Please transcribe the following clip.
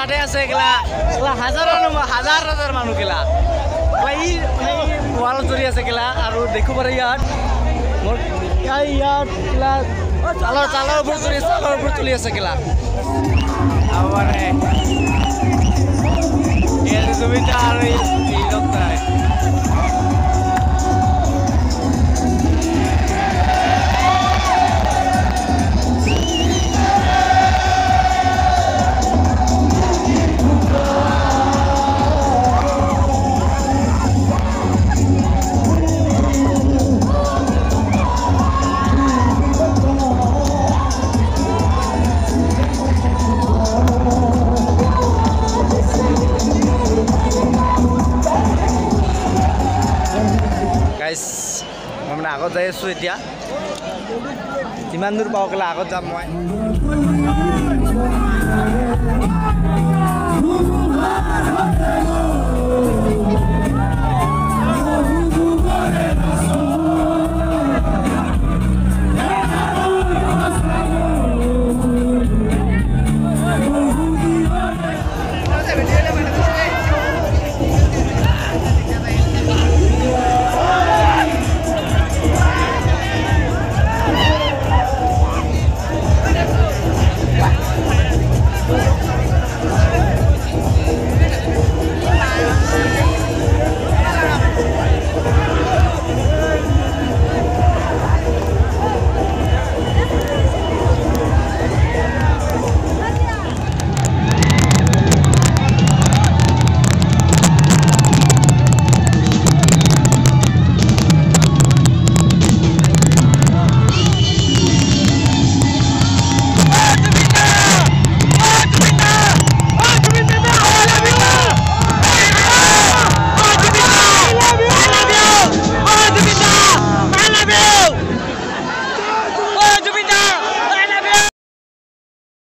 তাতে আছে এগিলা হাজাৰ মানুহ গিলা এই ৱালত জৰি আছে গিলা আৰু দেখো পাৰে ইয়াত মোৰ ইয়াত গিলা চালৰ ওপৰত তুলি আছে গিলা আবাৰে এই সুবিধা আৰু এই লোকটাই মই মানে আগত যাই আছোঁ এতিয়া যিমান দূৰ পাওঁ কেলা আগত যাম মই